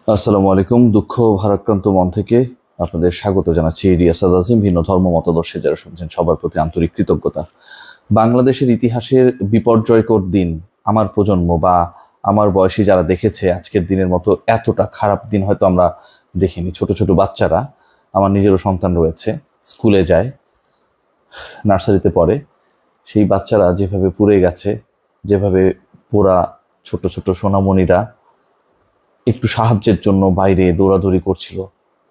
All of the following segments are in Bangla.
আসসালামু আলাইকুম। দুঃখ ভারাক্রান্ত মন থেকে আপনাদের স্বাগত জানাচ্ছি। রিয়াসাদ আজিম। ভিন্ন ধর্ম মতাদর্শে যারা শুনছেন সবার প্রতি আন্তরিক কৃতজ্ঞতা। বাংলাদেশের ইতিহাসের বিপর্যয়কর দিন আমার প্রজন্ম বা আমার বয়সী যারা দেখেছে, আজকের দিনের মতো এতটা খারাপ দিন হয়তো আমরা দেখিনি। ছোট ছোট বাচ্চারা, আমার নিজেরও সন্তান রয়েছে, স্কুলে যায়, নার্সারিতে পড়ে, সেই বাচ্চারা যেভাবে পুড়ে গেছে, যেভাবে পোড়া ছোট ছোট সোনামণিরা একটু সাহায্যের জন্য বাইরে দৌড়াদৌড়ি করছিল,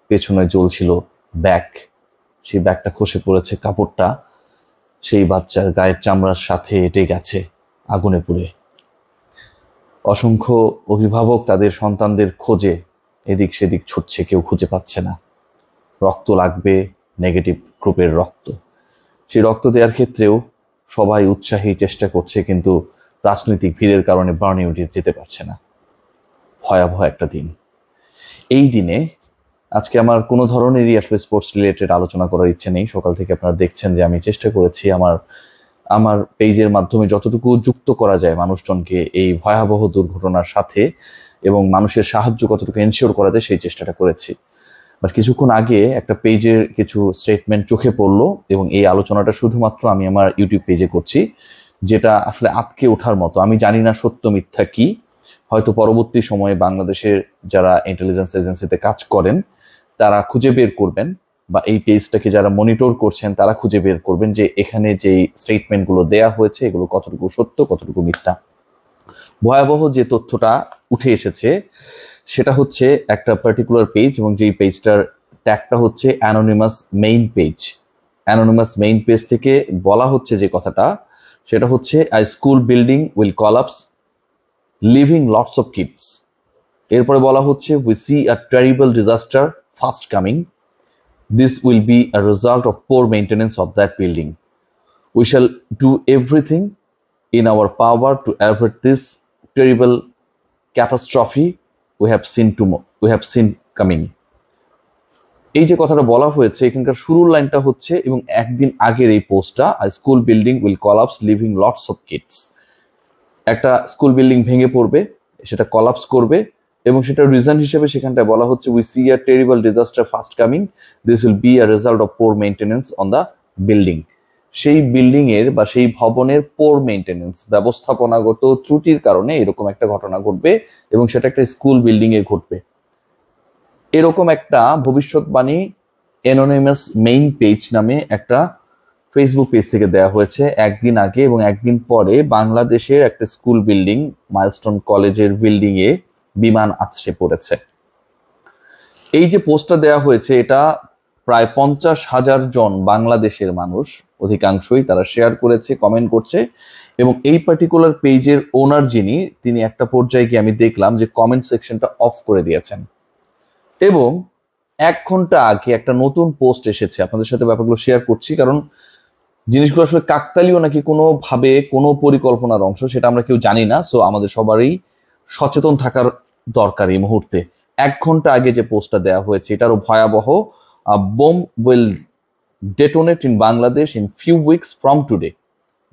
পেছনে জ্বলছিল ব্যাগ, সেই ব্যাগটা খসে পড়েছে, কাপড়টা সেই বাচ্চার গায়ের চামড়ার সাথে এঁটে গেছে আগুনে পুড়ে। অসংখ্য অভিভাবক তাদের সন্তানদের খোঁজে এদিক সেদিক ছুটছে, কেউ খুঁজে পাচ্ছে না। রক্ত লাগবে, নেগেটিভ গ্রুপের রক্ত। সেই রক্ত দেওয়ার ক্ষেত্রেও সবাই উৎসাহী চেষ্টা করছে, কিন্তু রাজনৈতিক ভিড়ের কারণে বার্ন ইউনিট যেতে পারছে না। ভয়াবহ একটা দিন। এই দিনে আজকে আমার কোনো ধরনেরই আসলে স্পোর্টস রিলেটেড আলোচনা করার ইচ্ছে নেই। সকাল থেকে আপনারা দেখছেন যে আমি চেষ্টা করেছি আমার পেজের মাধ্যমে যতটুকু যুক্ত করা যায় মানুষজনকে এই ভয়াবহ দুর্ঘটনার সাথে, এবং মানুষের সাহায্য কতটুকু এনশিওর করা যায় সেই চেষ্টাটা করেছি। বাট কিছুক্ষণ আগে একটা পেজের কিছু স্টেটমেন্ট চোখে পড়লো, এবং এই আলোচনাটা শুধুমাত্র আমি আমার ইউটিউব পেজে করছি, যেটা আসলে আটকে ওঠার মতো। আমি জানি না সত্য মিথ্যা কি, হয়তো পরবর্তী সময়ে বাংলাদেশের যারা ইন্টেলিজেন্স এজেন্সিতে কাজ করেন তারা খুঁজে বের করবেন, বা এই পেজটাকে যারা মনিটর করছেন তারা খুঁজে বের করবেন যে এখানে যে স্টেটমেন্টগুলো দেয়া হয়েছে এগুলো কতটুকু সত্য, কতটুকু মিথ্যা। ভয়াবহ যে তথ্যটা উঠে এসেছে সেটা হচ্ছে একটা পার্টিকুলার পেজ, এবং যেই পেজটার ট্যাগটা হচ্ছে anonymous main page. Anonymous main page থেকে বলা হচ্ছে যে কথাটা, সেটা হচ্ছে a school building will collapse leaving lots of kids. এরপরে বলা হচ্ছে we see a terrible disaster fast coming, this will be a result of poor maintenance of that building, we shall do everything in our power to avert this terrible catastrophe we have seen coming. এই যে কথাটা বলা হয়েছে এখানকার শুরুর লাইনটা হচ্ছে, এবং একদিন আগের এই পোস্টটা, a school building will collapse leaving lots of kids. একটা স্কুল বিল্ডিং ভেঙে পড়বে, সেটা কলাপস করবে, এবং সেটা রিজন হিসেবে সেখানটায় বলা হচ্ছে we see a terrible disaster fast coming, this will be a result of poor maintenance on the building. সেই বিল্ডিং এর বা সেই ভবনের পোর মেইনটেনেন্স, ব্যবস্থাপনাগত ত্রুটির কারণে এরকম একটা ঘটনা ঘটবে, এবং সেটা একটা স্কুল বিল্ডিং এ ঘটবে। এরকম একটা ভবিষ্যৎবাণী অ্যানোনিমাস মেইন পেজ নামে একটা ফেসবুক পেজ থেকে দেওয়া হয়েছে একদিন আগে, এবং একদিন পরে বাংলাদেশের একটা স্কুল বিল্ডিং, মাইলস্টোন কলেজের বিল্ডিং এ বিমান আছড়ে পড়েছে। এই যে পোস্টটা দেওয়া হয়েছে এটা প্রায় 50,000 জন বাংলাদেশের মানুষ, অধিকাংশই তারা শেয়ার করেছে, কমেন্ট করছে, এবং এই পার্টিকুলার পেজের ওনার যিনি, তিনি একটা পর্যায়ে গিয়ে আমি দেখলাম যে কমেন্ট সেকশনটা অফ করে দিয়েছেন। এবং 1 ঘন্টা আগে একটা নতুন পোস্ট এসেছে, আপনাদের সাথে ব্যাপারগুলো শেয়ার করছি, কারণ জিনিসগুলো আসলে কাকতালীয় নাকি কোনোভাবে কোনো পরিকল্পনার অংশ সেটা আমরা কেউ জানি না। সো আমাদের সবারই সচেতন থাকার দরকার এই মুহূর্তে। 1 ঘন্টা আগে যে পোস্টটা দেওয়া হয়েছে এটারও ভয়াবহ। Bomb will detonate in Bangladesh in few weeks from today.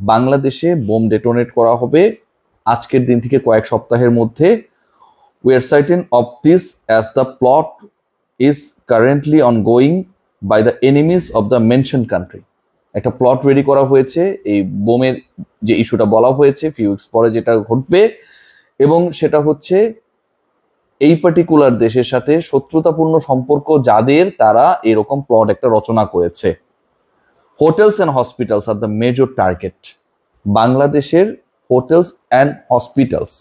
বাংলাদেশে বোম ডেটোনেট করা হবে আজকের দিন থেকে কয়েক সপ্তাহের মধ্যে। We are certain of this as the plot is currently ongoing by the enemies of the mention country. একটা প্লট রেডি করা হয়েছে এই বোমের যে ইস্যুটা বলা হয়েছে, ফিউ উইকস পরে যেটা ঘটবে, এবং সেটা হচ্ছে এই পার্টিকুলার দেশের সাথে শত্রুতাপূর্ণ সম্পর্ক যাদের, তারা এরকম প্লট একটা রচনা করেছে। Hotels and hospitals are the major target. বাংলাদেশের হোটেলস অ্যান্ড হসপিটালস,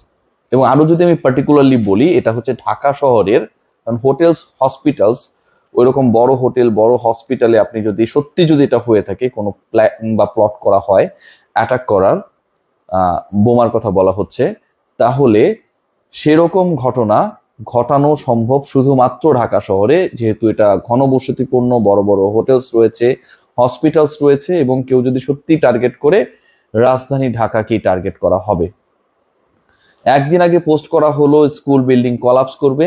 এবং আরো যদি আমি পার্টিকুলারলি বলি এটা হচ্ছে ঢাকা শহরের, কারণ হোটেলস হসপিটালস ওইরকম বড় হোটেল বড় হসপিটালে আপনি যদি সত্যি যদি এটা হয়ে থাকে, কোনো প্ল্যান বা প্লট করা হয় অ্যাটাক করার, বোমার কথা বলা হচ্ছে, তাহলে সেরকম ঘটনা ঘটানো সম্ভব শুধুমাত্র ঢাকা শহরে, যেহেতু এটা ঘনবসতিপূর্ণ, বড় বড় হোটেলস রয়েছে, হসপিটালস রয়েছে, এবং কেউ যদি সত্যি টার্গেট করে রাজধানী ঢাকাকেই টার্গেট করা হবে। একদিন আগে পোস্ট করা হলো স্কুল বিল্ডিং কলাপস করবে,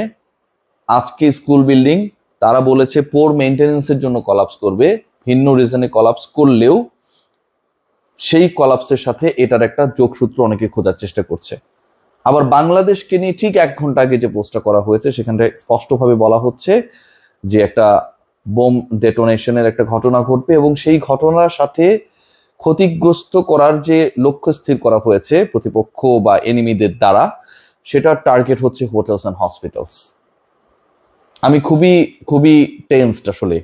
আজকে স্কুল বিল্ডিং তারা বলেছে পোর মেইনটেনেন্সের জন্য কলাপস করবে। ভিন্ন রিজনে কলাপস করলেও সেই কলাপসের সাথে এটার একটা যোগসূত্র অনেকে খোঁজার চেষ্টা করছে। আবার বাংলাদেশকে নিয়ে ঠিক 1 ঘন্টা আগে যে পোস্টটা করা হয়েছে সেখানটায় স্পষ্টভাবে বলা হচ্ছে যে একটা বোম ডেটোনেশনের একটা ঘটনা ঘটবে এবং সেই ঘটনার সাথে ক্ষতিগ্রস্ত করার যে লক্ষ্য স্থির করা হয়েছে প্রতিপক্ষ বা এনিমিদের দ্বারা, সেটার টার্গেট হচ্ছে হোটেলস অ্যান্ড হসপিটালস। আমি খুবই খুবই টেন্সড আসলে।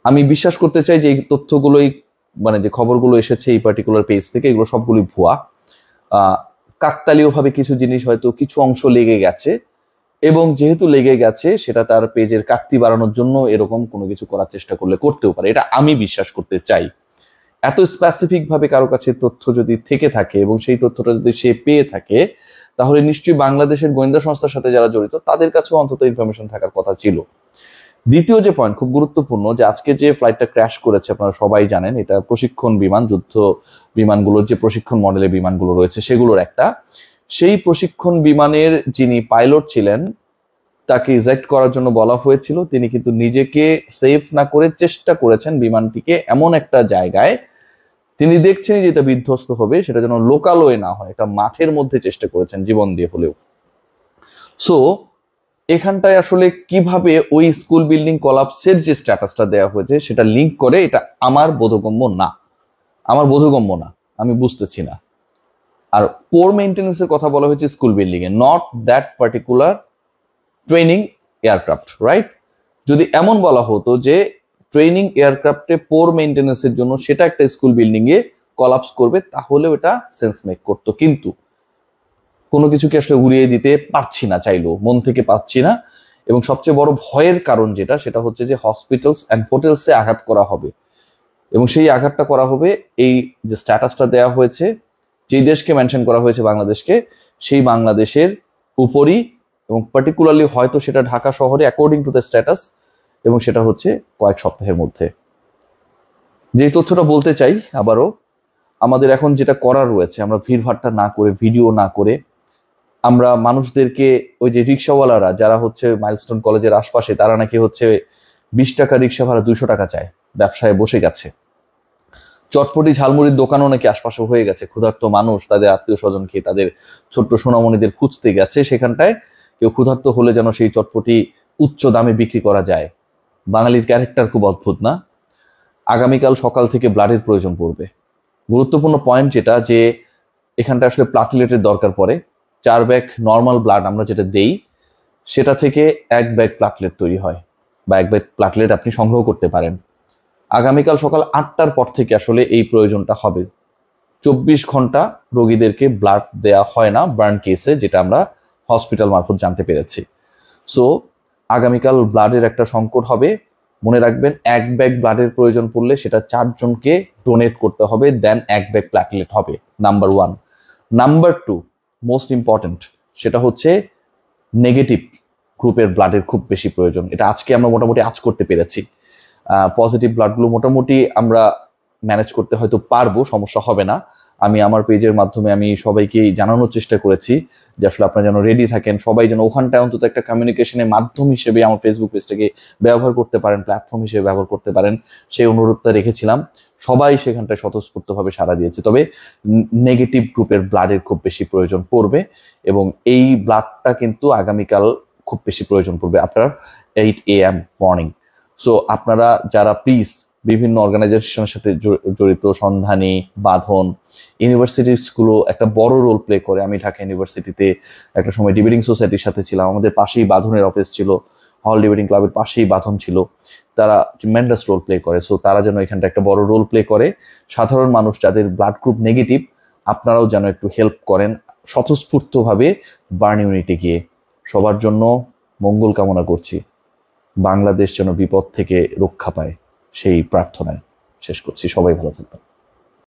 আমি বিশ্বাস করতে চাই যে এই তথ্যগুলোই, মানে যে খবরগুলো এসেছে এই পার্টিকুলার পেজ থেকে, এগুলো সবগুলোই ভুয়া। কাকতালীয়ভাবে কিছু জিনিস হয়তো কিছু অংশ লেগে গেছে, এবং যেহেতু লেগে গেছে সেটা তার পেজের কাটতি বাড়ানোর জন্য এরকম কোনো কিছু করার চেষ্টা করলে করতেও পারে, এটা আমি বিশ্বাস করতে চাই। এত স্পেসিফিক ভাবে কারো কাছে তথ্য যদি থেকে থাকে এবং সেই তথ্যটা যদি সে পেয়ে থাকে, তাহলে নিশ্চয়ই বাংলাদেশের গোয়েন্দা সংস্থার সাথে যারা জড়িত তাদের কাছেও অন্তত ইনফরমেশন থাকার কথা ছিল। দ্বিতীয় যে পয়েন্ট খুব গুরুত্বপূর্ণ, যে আজকে যে ফ্লাইটটা ক্র্যাশ করেছে আপনারা সবাই জানেন, এটা প্রশিক্ষণ বিমান, যুদ্ধ বিমানগুলোর যে প্রশিক্ষণ মডেলের বিমানগুলো রয়েছে সেগুলোর একটা। সেই প্রশিক্ষণ বিমানের যিনি পাইলট ছিলেন তাকে ইজেক্ট করার জন্য বলা হয়েছিল, তিনি কিন্তু নিজেকে সেফ না করে চেষ্টা করেছেন বিমানটিকে এমন একটা জায়গায়, তিনি দেখছেন যে এটা বিধ্বস্ত হবে, সেটা যেন লোকালয়ে না হয়, একটা মাঠের মধ্যে চেষ্টা করেছেন জীবন দিয়ে হলেও। সো এখানটায় আসলে কিভাবে ওই স্কুল বিল্ডিং কলাপসের যে স্ট্যাটাসটা দেওয়া হয়েছে সেটা লিঙ্ক করে, এটা আমার বোধগম্য না, আমি বুঝতেছি না। আর পোর মেইনটেনেন্সের কথা বলা হয়েছে school building A, not that particular training aircraft, right? যদি এমন বলা হতো যে ট্রেনিং এয়ারক্রাফটে পোর মেইনটেনেন্সের জন্য সেটা একটা স্কুল বিল্ডিং এ কলাপস করবে, তাহলেও এটা সেন্স মেক করতো। কিন্তু কোনো কিছুকে আসলে উড়িয়ে দিতে পারছি না, চাইলেও মন থেকে পাচ্ছি না। এবং সবচেয়ে বড় ভয়ের কারণ যেটা, সেটা হচ্ছে যে হসপিটালস অ্যান্ড হোটেলসে আঘাত করা হবে, এবং সেই আঘাতটা করা হবে এই যে স্ট্যাটাসটা দেওয়া হয়েছে, যেই দেশকে মেনশন করা হয়েছে বাংলাদেশকে, সেই বাংলাদেশের উপরই, এবং পার্টিকুলারলি হয়তো সেটা ঢাকা শহরে অ্যাকর্ডিং টু দ্য স্ট্যাটাস, এবং সেটা হচ্ছে কয়েক সপ্তাহের মধ্যে। যেই তথ্যটা বলতে চাই আবারও, আমাদের এখন যেটা করার রয়েছে, আমরা ভিড়ভাট্টা না করে, ভিডিও না করে, আমরা মানুষদেরকে, ওই যে রিক্সাওয়ালারা যারা হচ্ছে মাইলস্টোন কলেজের আশপাশে, তারা নাকি হচ্ছে 20 টাকা রিক্সা ভাড়া 200 টাকা চায়, ব্যবসায় বসে গেছে। চটপটি ঝালমুড়ির দোকানও নাকি আশপাশে হয়ে গেছে, ক্ষুধার্ত মানুষ তাদের আত্মীয় স্বজনকে, তাদের ছোট্ট সোনামণিদের খুঁজতে গেছে সেখানটায়। কেউ ক্ষুধার্ত হলে যেন সেই চটপটি উচ্চ দামে বিক্রি করা যায়। বাঙালির ক্যারেক্টার খুব অদ্ভুত না? আগামীকাল সকাল থেকে ব্লাডের প্রয়োজন পড়বে। গুরুত্বপূর্ণ পয়েন্ট যেটা, যে এখানটা আসলে প্লাটলেটের দরকার পড়ে। 4 ব্যাগ নর্মাল ব্লাড আমরা যেটা দেই, সেটা থেকে 1 ব্যাগ প্লাটলেট তৈরি হয়, বা 1 ব্যাগ প্লাটলেট আপনি সংগ্রহ করতে পারেন। আগামীকাল সকাল 8টার পর থেকে আসলে এই প্রয়োজনটা হবে। 24 ঘন্টা রোগীদেরকে ব্লাড দেয়া হয় না বার্ন কেসে, যেটা আমরা হসপিটাল মারফত জানতে পেরেছি। সো আগামীকাল ব্লাডের একটা সংকট হবে। মনে রাখবেন, 1 ব্যাগ ব্লাডের প্রয়োজন পড়লে সেটা 4 জনকে ডোনেট করতে হবে, দেন 1 ব্যাগ প্লাটলেট হবে। নাম্বার 1। নাম্বার 2, মোস্ট ইম্পর্টেন্ট, সেটা হচ্ছে নেগেটিভ গ্রুপের ব্লাডের খুব বেশি প্রয়োজন। এটা আজকে আমরা মোটামুটি করতে পেরেছি। পজিটিভ ব্লাডগুলো মোটামুটি আমরা ম্যানেজ করতে হয়তো পারবো, সমস্যা হবে না। আমি আমার পেজের মাধ্যমে আমি সবাইকে জানানোর চেষ্টা করেছি যে আসলে আপনারা যেন রেডি থাকেন, সবাই যেন ওখানটায় অন্তত একটা কমিউনিকেশনের মাধ্যম হিসেবে আমার ফেসবুক পেজটাকে ব্যবহার করতে পারেন, প্ল্যাটফর্ম হিসেবে ব্যবহার করতে পারেন, সেই অনুরোধটা রেখেছিলাম। সবাই সেখানটায় স্বতঃস্ফূর্তভাবে সাড়া দিয়েছে। তবে নেগেটিভ গ্রুপের ব্লাডের খুব বেশি প্রয়োজন পড়বে, এবং এই ব্লাডটা কিন্তু আগামীকাল খুব বেশি প্রয়োজন পড়বে আপনার 8 AM মর্নিং। সো আপনারা যারা প্লিজ বিভিন্ন অর্গানাইজেশনের সাথে জড়িত, সন্ধানী, বাঁধন, ইউনিভার্সিটিসগুলো একটা বড় রোল প্লে করে। আমি ঢাকা ইউনিভার্সিটিতে একটা সময় ডিবেটিং সোসাইটির সাথে ছিলাম, আমাদের পাশেই বাঁধনের অফিস ছিল, হল ডিবেটিং ক্লাবের পাশেই বাঁধন ছিল, তারা ট্রিমেন্ডাস রোল প্লে করে। সো তারা যেন এখানটা একটা বড় রোল প্লে করে। সাধারণ মানুষ যাদের ব্লাড গ্রুপ নেগেটিভ, আপনারাও যেন একটু হেল্প করেন স্বতঃস্ফূর্তভাবে বার্ন ইউনিটে গিয়ে। সবার জন্য মঙ্গল কামনা করছি, বাংলাদেশ যেন বিপদ থেকে রক্ষা পায় সেই প্রার্থনায় শেষ করছি। সবাই ভালো থাকবেন।